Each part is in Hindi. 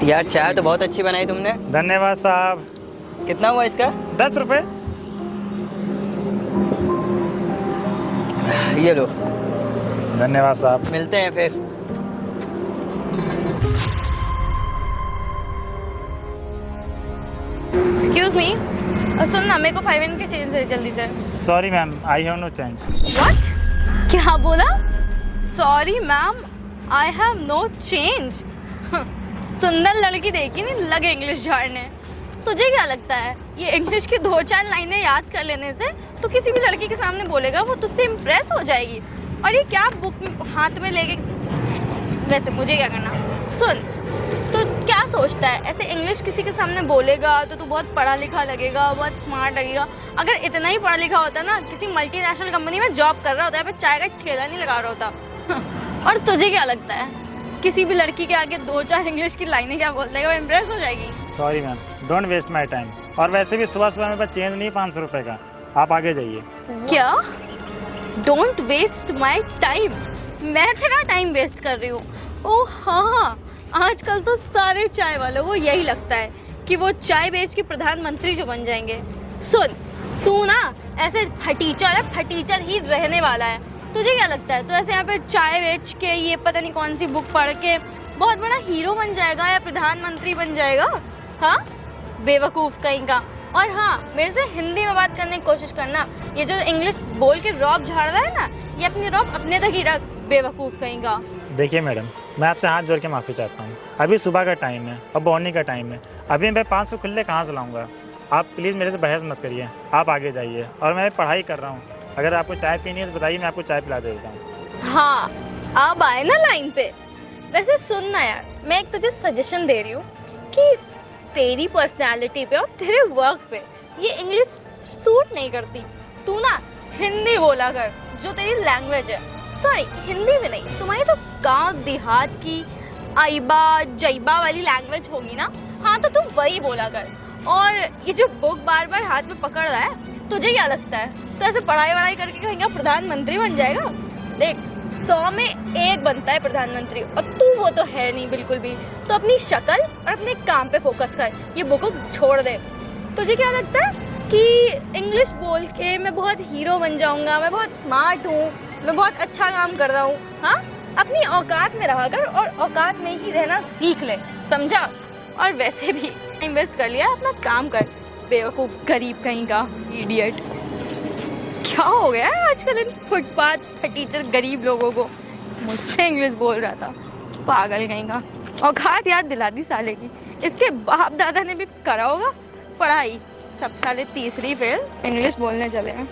यार चाय तो बहुत अच्छी बनाई तुमने। धन्यवाद साहब। कितना हुआ इसका? 10 रुपए। ये लो। धन्यवाद साहब। मिलते हैं फिर। एक्सक्यूज मी, सुन ना, मेरे को 5 मिनट की चेंज दे जल्दी से। Sorry ma'am, I have no change. What? क्या बोला? Sorry ma'am, I have no change. सुंदर लड़की देखी नहीं, लगे इंग्लिश झाड़ने। तुझे क्या लगता है ये इंग्लिश की 2-4 लाइनें याद कर लेने से तो किसी भी लड़की के सामने बोलेगा वो तुझसे इम्प्रेस हो जाएगी? और ये क्या बुक हाथ में लेके, वैसे मुझे क्या करना? सुन, तो क्या सोचता है ऐसे इंग्लिश किसी के सामने बोलेगा तो तू बहुत पढ़ा लिखा लगेगा, बहुत स्मार्ट लगेगा? अगर इतना ही पढ़ा लिखा होता ना, किसी मल्टीनेशनल कंपनी में जॉब कर रहा होता है, चाय का ठेला नहीं लगा रहा होता। और तुझे क्या लगता है किसी भी लड़की के आगे 2-4 इंग्लिश की लाइनें क्या बोल देगा, वो इम्प्रेस हो जाएगी? Sorry ma'am, don't waste my time. और वैसे भी सुबह सुबह मेरे पास चेंज नहीं 500 रुपए का। आप आगे जाइए। क्या? Don't waste my time? मैं तेरा टाइम वेस्ट कर रही हूँ? ओह हाँ, आजकल तो सारे चाय वालों को यही लगता है कि वो चाय बेच के प्रधानमंत्री जो बन जाएंगे। सुन, तू ना ऐसे फटीचर ही रहने वाला है। तुझे क्या लगता है तो ऐसे यहाँ पे चाय बेच के, ये पता नहीं कौन सी बुक पढ़ के बहुत बड़ा हीरो बन जाएगा या प्रधानमंत्री बन जाएगा? हाँ, बेवकूफ़ कहीं का। और हाँ, मेरे से हिंदी में बात करने की कोशिश करना। ये जो इंग्लिश बोल के रौब झाड़ रहा है ना, ये अपनी रौब अपने तक ही रख, बेवकूफ़ कहीं का। देखिए मैडम, मैं आपसे हाथ जोड़ के माफ़ी चाहता हूँ। अभी सुबह का टाइम है और बोनी का टाइम है। अभी मैं 500 खुले कहाँ से लाऊंगा? आप प्लीज़ मेरे से बहस मत करिए, आप आगे जाइए। और मैं पढ़ाई कर रहा हूँ, अगर आपको चाय पीनी है तो बताइए, मैं आपको चाय पिला देता हूँ। हाँ, अब आए ना लाइन पे। वैसे सुन ना यार, मैं एक तुझे सजेशन दे रही हूँ कि तेरी पर्सनैलिटी पे और तेरे वर्क पे ये इंग्लिश सूट नहीं करती। तू ना हिंदी बोला कर, जो तेरी लैंग्वेज है। सॉरी, हिंदी में नहीं, तुम्हारी तो गांव देहात की आइबा जैबा वाली लैंग्वेज होगी ना। हाँ, तो तुम वही बोला कर। और ये जो बुक बार बार हाथ में पकड़ रहा है, तुझे क्या लगता है तो ऐसे पढ़ाई करके कहेंगे प्रधानमंत्री बन जाएगा? देख, 100 में 1 बनता है प्रधानमंत्री, और तू वो तो है नहीं बिल्कुल भी। तो अपनी शक्ल और अपने काम पे फोकस कर, ये बुक छोड़ दे। तुझे क्या लगता है कि इंग्लिश बोल के मैं बहुत हीरो बन जाऊंगा, मैं बहुत स्मार्ट हूँ, मैं बहुत अच्छा काम कर रहा हूँ? हाँ, अपनी औकात में रहा कर और औकात में ही रहना सीख ले, समझा? और वैसे भी इन्वेस्ट कर लिया, अपना काम कर, बेवकूफ़ गरीब कहीं का, इडियट। क्या हो गया है आजकल इन फुटपाथ टीचर गरीब लोगों को? मुझसे इंग्लिश बोल रहा था, पागल कहीं का। औकात याद दिला दी साले की। इसके बाप दादा ने भी करा होगा पढ़ाई, सब साले तीसरी फेल, इंग्लिश बोलने चले हैं।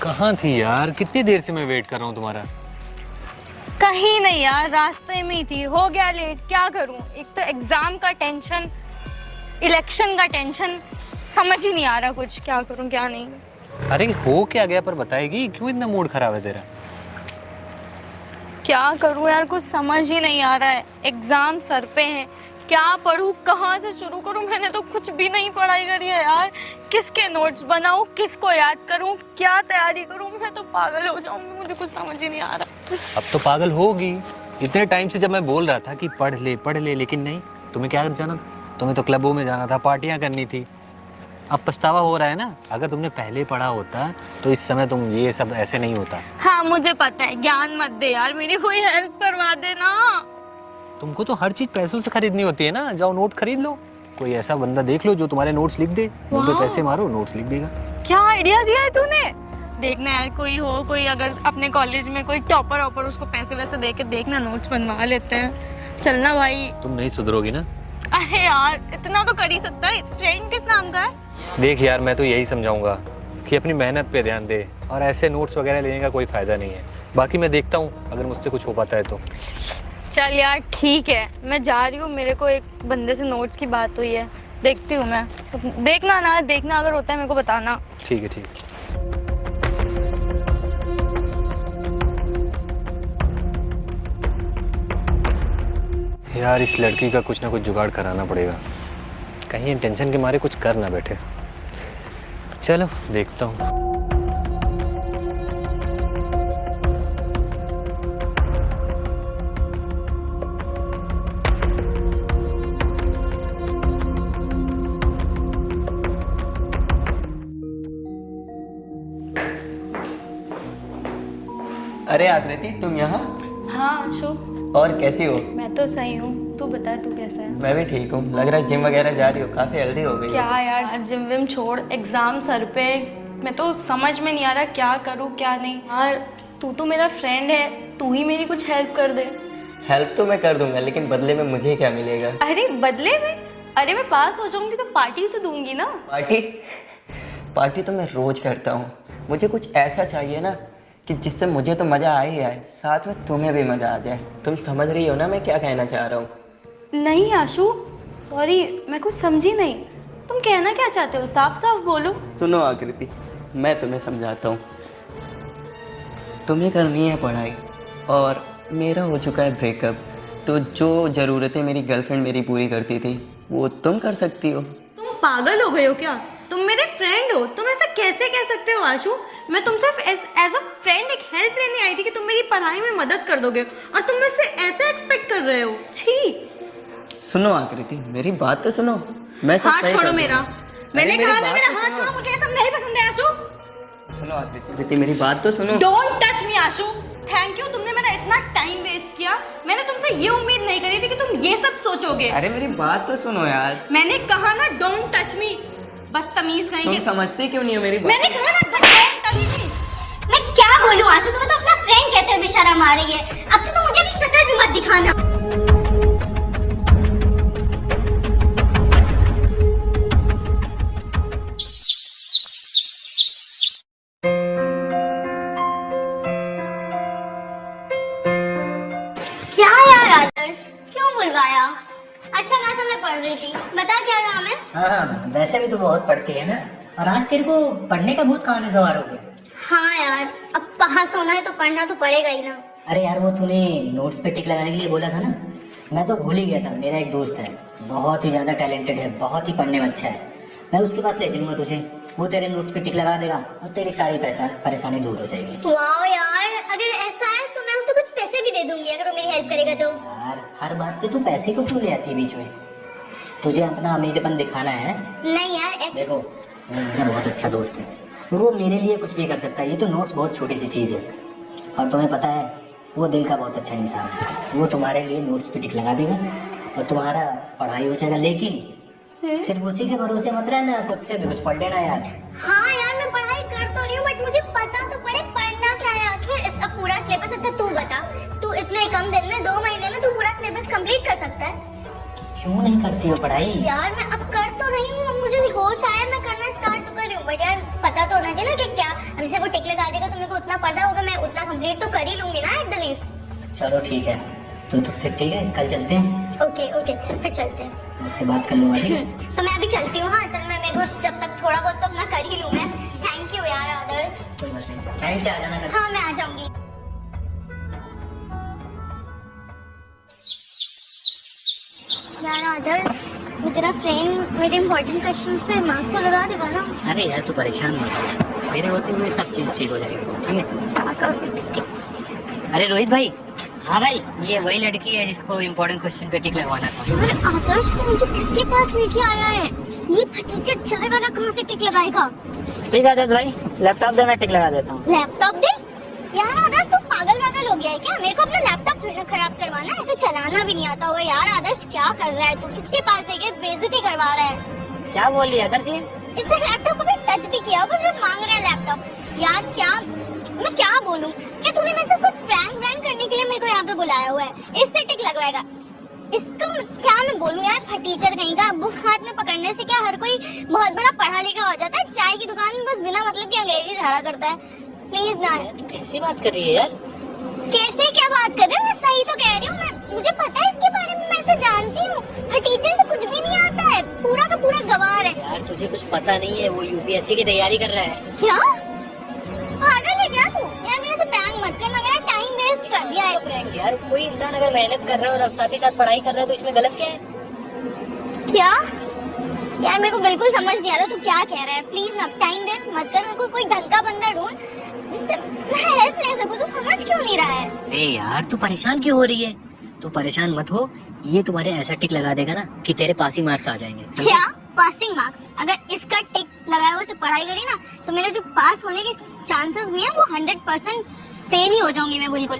कहाँ थी यार? कितनी देर से मैं वेट कर रहा हूँ तुम्हारा। कहीं नहीं यार, रास्ते में ही थी, हो गया लेट। क्या करूं, एक तो एग्जाम का टेंशन, इलेक्शन का टेंशन, समझ ही नहीं आ रहा कुछ, क्या करूं क्या नहीं। अरे हो क्या गया पर बताएगी? क्यों इतना मूड खराब है तेरा? क्या करूं यार, कुछ समझ ही नहीं आ रहा है। एग्जाम सर पे है, क्या पढूं, कहाँ से शुरू करूं? मैंने तो कुछ भी नहीं पढ़ाई करी है यार। किसके नोट्स बनाऊं, किसको याद करूं, क्या तैयारी करूं? मैं तो पागल हो जाऊंगी, मुझे कुछ समझ ही नहीं आ रहा। अब तो पागल होगी। इतने टाइम से जब मैं बोल रहा था कि पढ़ ले, लेकिन नहीं। तुम्हें क्या जाना था? तुम्हें तो क्लबों में जाना था, पार्टियां करनी थी। अब पछतावा हो रहा है ना। अगर तुमने पहले पढ़ा होता तो इस समय तुम ये सब ऐसे नहीं होता। हाँ मुझे पता है, ज्ञान मत दे यार, मेरी कोई हेल्प करवा देना। तुमको तो हर चीज पैसों से खरीदनी होती है ना। जाओ नोट खरीद लो, कोई ऐसा बंदा देख लो जो तुम्हारे नोट्स लिख दे। नोट पे पैसे मारो, नोट्स लिख देगा। क्या आइडिया दिया है तूने। देखना यार, कोई हो, कोई अगर अपने कॉलेज में कोई टॉपर ऑपर, उसको पैसे वैसे दे के देखना, नोट्स बनवा लेते हैं। चलना भाई। तुम नहीं सुधरोगी ना। अरे यार, इतना तो कर ही सकता है। ट्रेन किस नाम का है? देख यार, मैं तो यही समझाऊंगा कि अपनी मेहनत पे ध्यान दे, और ऐसे नोट्स वगैरह लेने का कोई फायदा नहीं है। बाकी मैं देखता हूँ अगर मुझसे कुछ हो पाता है तो। चल यार ठीक है, मैं जा रही हूँ। मेरे को एक बंदे से नोट्स की बात हुई है, देखती हूँ मैं। देखना ना, देखना अगर होता है मेरे को बताना। ठीक है ठीक है। यार इस लड़की का कुछ ना कुछ जुगाड़ कराना पड़ेगा, कहीं टेंशन के मारे कुछ कर ना बैठे। चलो देखता हूँ। अरे आकृति, तुम यहाँ? हाँ आशु, और कैसी हो? मैं तो सही हूँ, तू बता तू कैसा है? मैं भी ठीक हूँ। लग रहा है जिम वगैरह जा रही हो, काफी हेल्दी हो गई हो। क्या यार, जिम विम छोड़, एग्जाम सर पे, मैं तो समझ में नहीं आ रहा क्या करूँ क्या नहीं। यार तू तो मेरा फ्रेंड है, तू ही मेरी कुछ हेल्प कर दे। हेल्प तो मैं कर दूंगा, लेकिन बदले में मुझे क्या मिलेगा? अरे बदले में? अरे मैं पास हो जाऊंगी तो पार्टी तो दूंगी ना। पार्टी? पार्टी तो मैं रोज करता हूँ। मुझे कुछ ऐसा चाहिए ना कि जिससे मुझे तो मज़ा आ ही आए, साथ में तुम्हें भी मज़ा आ जाए। तुम समझ रही हो ना मैं क्या कहना चाह रहा हूँ? नहीं आशु, सॉरी, मैं कुछ समझी नहीं। तुम कहना क्या चाहते हो, साफ साफ बोलो। सुनो आकृति, मैं तुम्हें समझाता हूँ। तुम्हें करनी है पढ़ाई और मेरा हो चुका है ब्रेकअप, तो जो ज़रूरतें मेरी गर्लफ्रेंड मेरी पूरी करती थी वो तुम कर सकती हो। तुम पागल हो गए हो क्या? तुम मेरे फ्रेंड हो, तुम ऐसा कैसे कह सकते हो आशु? मैं तुमसे एज अ फ्रेंड एक हेल्प लेने आई थी कि तुम मेरी पढ़ाई में मदद कर दोगे, और तुम मुझसे ऐसा एक्सपेक्ट कर रहे हो? छी। सुनो आकृति, मेरी बात तो सुनो। मैं सब हाथ सही छोड़ो कर मेरा। दूंगा। मैंने अरे कहा मेरी ना बात मेरा तो हाथ सुनो। छोड़ो, मुझे ये सब नहीं पसंद है आशु। सुनो आकृति, मेरी बात तो सुनो। Don't touch me Ashu. Thank you, तुमने मेरा इतना टाइम वेस्ट किया। मैंने तुमसे ये उम्मीद नहीं करी थी कि तुम ये सब सोचोगे। अरे मेरी बात तो सुनो यार। मैंने कहा ना डोंट टच मी, बदतमीज तुम कहेंगे। समझते क्यों नहीं हो मेरी बात? मैंने कहा ना डोंट टच मी। मैं क्या बोलूं आशु, तुम्हें तो अपना फ्रेंड कहते हुए बेशर्म आ रही है। अब से तो मुझे भी शक्ल भी मत दिखाना। क्या यार आदर्श, क्यों बुलवाया? अच्छा खासा मैं पढ़ रही थी, बता क्या काम है? हाँ, वैसे भी तू बहुत पढ़ती है ना। और आज तेरे को पढ़ने का भूत कहाँ से सवार हो गया? हाँ यार, अब पास होना है तो पढ़ना तो पड़ेगा ही ना। अरे यार, वो तूने नोट्स पे टिक लगाने के लिए बोला था ना, मैं तो भूल ही गया था। मेरा एक दोस्त है, बहुत ही ज्यादा टैलेंटेड है, बहुत ही पढ़ने में अच्छा है। मैं उसके पास ले चलूंगा तुझे, वो तेरे नोट्स पे टिक लगा देगा और तेरी सारी परेशानी दूर हो जाएगी। वाह यार, अगर ऐसा है तो मैं उसे कुछ पैसे भी दे दूंगी अगर वो मेरी हेल्प करेगा तो। यार हर बात पे तू पैसे को क्यों ले आती है बीच में? तुझे अपना अमीरपन दिखाना है? नहीं यार ऐसे। देखो, वो मेरा बहुत अच्छा दोस्त है और वो मेरे लिए कुछ भी कर सकता है। ये तो नोट्स बहुत छोटी सी चीज़ है, और तुम्हें पता है वो दिल का बहुत अच्छा इंसान है। वो तुम्हारे लिए नोट्स पे टिक लगा देगा और तुम्हारा पढ़ाई हो जाएगा। लेकिन सिर्फ उसी के भरोसे मत रहना, खुद से भी कुछ पढ़ लेना यार। हाँ यार, मैं पढ़ाई कर तो रही हूँ, बट मुझे पता तो पड़े पढ़ना क्या है आखिर। अब पूरा सिलेबस, अच्छा तू बता, तू इतने कम दिन में 2 महीने में तू पूरा सिलेबस कंप्लीट कर सकता है? क्यों नहीं करती हो पढ़ाई? यार मैं अब कर तो रही हूँ, अब मुझे होश आया, मैं करना स्टार्ट तो कर रही हूँ, बट यार पता तो होना चाहिए ना कि क्या, अब जैसे वो टिक लगा देगा तो मेरे को उतना पता होगा, मैं उतना कंप्लीट तो कर ही लूंगी ना एट द लीस्ट। चलो ठीक है, तो फिर ठीक है, कल चलते हैं। ओके ओके, फिर चलते हैं। उससे बात कर लूंगा, ठीक है? तो मैं अभी चलती हूँ। हाँ चल, मैं मेरे को जब तक थोड़ा बहुत तो अपना कर ही लूँ मैं। थैंक यू यार आदर्श। टाइम से आ जाना कर। हाँ मैं आ जाऊंगी। यार आदर्श, मैं तेरा फ्रेंड मेरे इंपॉर्टेंट क्वेश्चंस पे मार्क तो लगा देगा ना? अरे यार तू परेशान मत हो, मेरे होते हुए सब चीज ठीक हो जाएगी, ठीक है? अरे रोहित भाई। हाँ भाई, ये वही लड़की है जिसको इम्पोर्टेंट क्वेश्चन पे टिक लगवाना था। अरे आदर्श, तू मुझे किसके पास लेके आया है? ये फटीचर चाय वाला कहाँ से टिक लगाएगा? ठीक है आदर्श भाई, लैपटॉप दे, मैं टिक लगा देता हूँ। लैपटॉप दे? यार आदर्श, तू पागल वागल हो गया है क्या? मेरे को अपना लैपटॉप थोड़ी ना खराब करवाना है, फिर चलाना भी नहीं आता होगा। यार आदर्श, क्या कर रहा है तू? किसके पास लेके बेइज्जती करवा रहा है? क्या बोल रही है आदर्श ये? इसने लैपटॉप को भी टच भी किया होगा, फिर मांग रहा है लैपटॉप। यार क्या, मैं क्या बोलूं? क्या तूने मेरे से कुछ प्रैंक करने के लिए मेरे को यहाँ पे बुलाया हुआ है? इससे टिक लगवाएगा? इसका क्या मैं बोलूं यार, फटीचर कहीं का। बुक हाथ में पकड़ने से क्या हर कोई बहुत बड़ा पढ़ा लिखा हो जाता है? चाय की दुकान में बस बिना मतलब की अंग्रेजी झाड़ा करता है। प्लीज ना। कैसी बात कर रही है यार? कैसे क्या बात कर रहे हो? मैं सही तो कह रही हूँ। मैं, मुझे पता है इसके बारे में, मैं इसे जानती हूँ। फटीचर से कुछ भी नहीं आता है, पूरा का पूरा गवार है। यार तुझे कुछ पता नहीं है, वो यूपीएससी की तैयारी कर रहा है। क्या? पागल है क्या तू? यार मेरे से प्रैंक मत करना, मेरा टाइम वेस्ट कर दिया है। प्रैंक यार, कोई इंसान अगर मेहनत कर रहा है और साथ ही साथ पढ़ाई कर रहा है तो इसमें गलत क्या है? क्या यार, मेरे को बिल्कुल समझ नहीं आ रहा तू क्या कह रहा है। प्लीज ना टाइम वेस्ट मत कर, मेरे को कोई ढंग का बंदा ढूंढ जिससे मैं हेल्प ले सकूं। तू समझ क्यों नहीं रहा है? अरे यार, तू परेशान क्यों हो रही है? तू परेशान मत हो, ये तुम्हारे ऐसा टिक लगा देगा ना कि तेरे पासिंग मार्क्स आ जाएंगे। समझे? क्या पासिंग मार्क्स? अगर इसका टिक लगाया हुआ से पढ़ाई करी ना तो मेरे जो पास होने के चांसेस भी हैं वो 100% फेल ही हो जाऊंगी मैं बिल्कुल।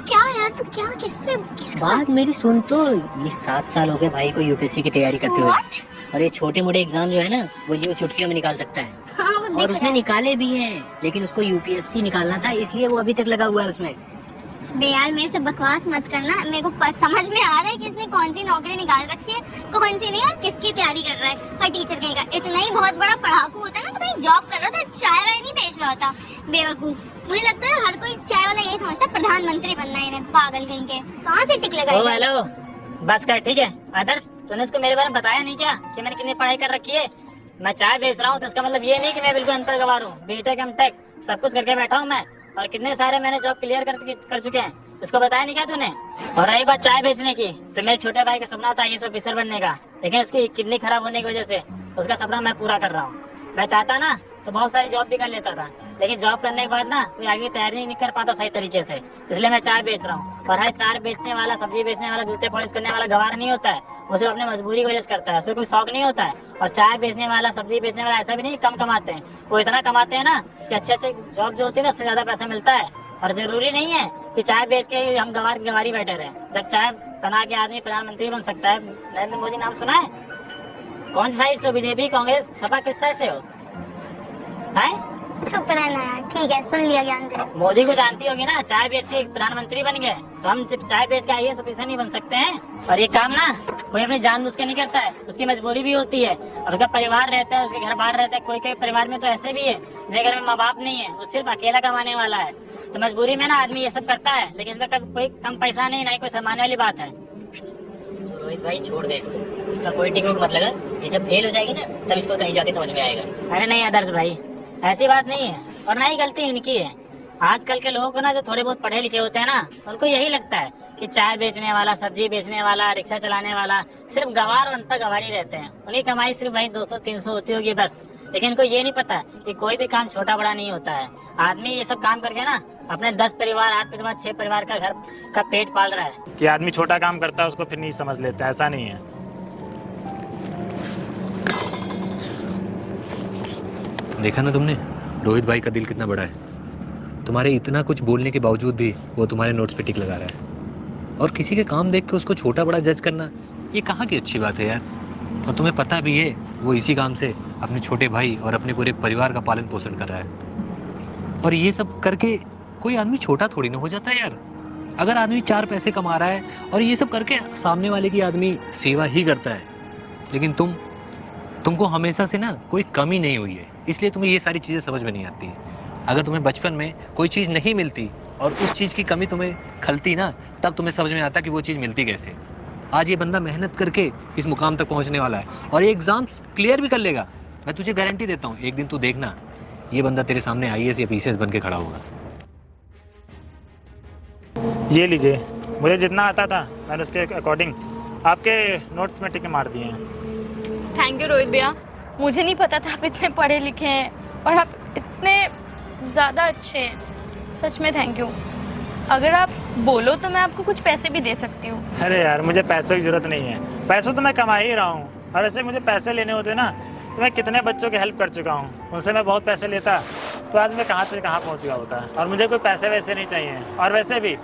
क्या यार, तू क्या किस बात मेरी सुन तो, ये 7 साल हो गए भाई को यूपीएससी की तैयारी करते हुए, What? और ये छोटे मोटे एग्जाम जो है ना वो ये चुटकियों में निकाल सकता है। हाँ, वो और दिख उसने रहा है। निकाले भी हैं, लेकिन उसको यूपीएससी निकालना था इसलिए वो अभी तक लगा हुआ है उसमें। बे यार, मेरे से बकवास मत करना। मेरे को समझ में आ रहा है कि इसने कौन सी नौकरी निकाल रखी है, कौन सी नहीं, और किसकी तैयारी कर रहा है। पर टीचर कहीं का इतना ही बहुत बड़ा पढ़ाकू होता है ना तो कहीं जॉब कर रहा था, चाय वाय नहीं बेच रहा होता। बेवकूफ। मुझे लगता है हर कोई इस चाय वाला यही समझता है प्रधानमंत्री बनना है इन्हें, पागल कहीं के। कहाँ से टिक ओ लगाई? हेलो, बस कर, ठीक है। आदर्श, तूने इसको मेरे बारे में बताया नहीं क्या कि मैंने कितनी पढ़ाई कर रखी है? मैं चाय बेच रहा हूँ तो इसका मतलब ये नहीं कि मैं बिल्कुल अनपढ़ गवार हूँ। बीटेक एमटेक सब कुछ करके बैठा हूँ मैं, और कितने सारे मैंने जॉब क्लियर कर चुके हैं। इसको बताया नहीं क्या तूने? और रही बात चाय बेचने की, तो मेरे छोटे भाई का सपना था IAS ऑफिसर बनने का, लेकिन उसकी किडनी खराब होने की वजह से उसका सपना मैं पूरा कर रहा हूँ। मैं चाहता ना तो बहुत सारी जॉब भी कर लेता था, लेकिन जॉब करने के बाद ना कोई आगे तैयारी नहीं कर पाता सही तरीके से, इसलिए मैं चाय बेच रहा हूँ। और हर चाय बेचने वाला, सब्जी बेचने वाला, जूते पॉलिश करने वाला गवार नहीं होता है, वो सिर्फ अपने मजबूरी की वजह से करता है, उसे कोई शौक नहीं होता है। और चाय बेचने वाला, सब्जी बेचने वाला ऐसा भी नहीं कम कमाते हैं, वो इतना कमाते हैं ना कि अच्छे अच्छे जॉब जो होती है ना उससे ज्यादा पैसा मिलता है। और जरूरी नहीं है कि चाय बेच के हम गवारी बैठे रहे। जब चाय बना के आदमी प्रधानमंत्री बन सकता है। नरेंद्र मोदी नाम सुना है? कौन सी साइड से हो? बीजेपी, कांग्रेस, सपा, किस साइड से हो? हैं? चुप रहना यार, ठीक है, सुन लिया ज्ञान तेरा। मोदी को जानती होगी ना, चाय बेच के प्रधानमंत्री बन गए, तो हम सिर्फ चाय बेच के IAS ऑफिसर नहीं बन सकते हैं। और ये काम ना कोई अपनी जानबूझ के नहीं करता है, उसकी मजबूरी भी होती है, और उसका परिवार रहता है, उसके घर बाहर रहता है। कोई कोई परिवार में तो ऐसे भी है जिनके घर में माँ बाप नहीं है, वो सिर्फ अकेला कमाने वाला है, तो मजबूरी में ना आदमी ये सब करता है, लेकिन इसमें कोई कम पैसा नहीं, ना ही कोई शर्माने वाली बात है। रोहित भाई छोड़ दे इसको, इसका कोई टिक मत लगा, ये जब फेल हो जाएगी ना तब इसको कहीं जाके समझ में आएगा। अरे नहीं आदर्श भाई, ऐसी बात नहीं है, और ना ही गलती इनकी है। आजकल के लोगों को ना जो थोड़े बहुत पढ़े लिखे होते हैं ना, उनको यही लगता है कि चाय बेचने वाला, सब्जी बेचने वाला, रिक्शा चलाने वाला सिर्फ गवार और अनपढ़ गवारी रहते हैं। उनकी कमाई सिर्फ वही 200-300 होती होगी बस। लेकिन इनको ये नहीं पता कि कोई भी काम छोटा बड़ा नहीं होता है। आदमी ये सब काम करके ना अपने 10 परिवार, 8 परिवार, 6 परिवार का घर का पेट पाल रहा है। कि आदमी छोटा काम करता है उसको फिर नहीं समझ लेता, ऐसा नहीं है। देखा ना तुमने, रोहित भाई का दिल कितना बड़ा है। तुम्हारे इतना कुछ बोलने के बावजूद भी वो तुम्हारे नोट्स पे टिक लगा रहा है, और किसी के काम देख के उसको छोटा बड़ा जज करना, ये कहाँ की अच्छी बात है यार। और तुम्हें पता भी है वो इसी काम से अपने छोटे भाई और अपने पूरे परिवार का पालन पोषण कर रहा है। और ये सब करके कोई आदमी छोटा थोड़ी ना हो जाता है यार। अगर आदमी 4 पैसे कमा रहा है और ये सब करके सामने वाले की आदमी सेवा ही करता है, लेकिन तुमको हमेशा से ना कोई कमी नहीं हुई है, इसलिए तुम्हें ये सारी चीज़ें समझ में नहीं आती। अगर तुम्हें बचपन में कोई चीज़ नहीं मिलती और उस चीज़ की कमी तुम्हें खलती ना, तब तुम्हें समझ में आता कि वो चीज़ मिलती कैसे। आज ये बंदा मेहनत करके इस मुकाम तक पहुंचने वाला है, और ये एग्ज़ाम क्लियर भी कर लेगा। मैं तुझे गारंटी देता हूँ, एक दिन तू देखना ये बंदा तेरे सामने IAS या PCS बन के खड़ा होगा। ये लीजिए, मुझे जितना आता था मैंने उसके अकॉर्डिंग आपके नोट्स में टिक मार दिए हैं। थैंक यू रोहित भैया, मुझे नहीं पता था आप इतने पढ़े लिखे हैं और आप इतने ज़्यादा अच्छे हैं। सच में थैंक यू। अगर आप बोलो तो मैं आपको कुछ पैसे भी दे सकती हूँ। अरे यार, मुझे पैसों की ज़रूरत नहीं है, पैसे तो मैं कमा ही रहा हूँ। और ऐसे मुझे पैसे लेने होते ना तो मैं कितने बच्चों की हेल्प कर चुका हूँ, उनसे मैं बहुत पैसे लेता तो आज मैं कहाँ से कहाँ पहुँच गया होता। और मुझे कोई पैसे वैसे नहीं चाहिए। और वैसे भी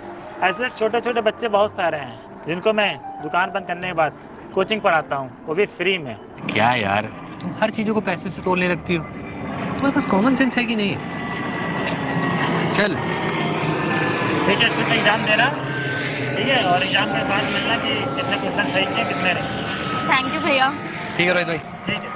ऐसे छोटे छोटे बच्चे बहुत सारे हैं जिनको मैं दुकान बंद करने के बाद कोचिंग पढ़ाता हूँ, वो भी फ्री में। क्या यार, तुम हर चीज़ों को पैसे से तोड़ने लगती हो, तुम्हारे पास कॉमन सेंस है कि नहीं? चल ठीक है, अच्छे से एग्जाम देना, ठीक है, और एग्जाम के बाद मिलना कि कितने क्वेश्चन सही किए कितने नहीं। थैंक यू भैया। ठीक है रोहित भाई। ठीक है।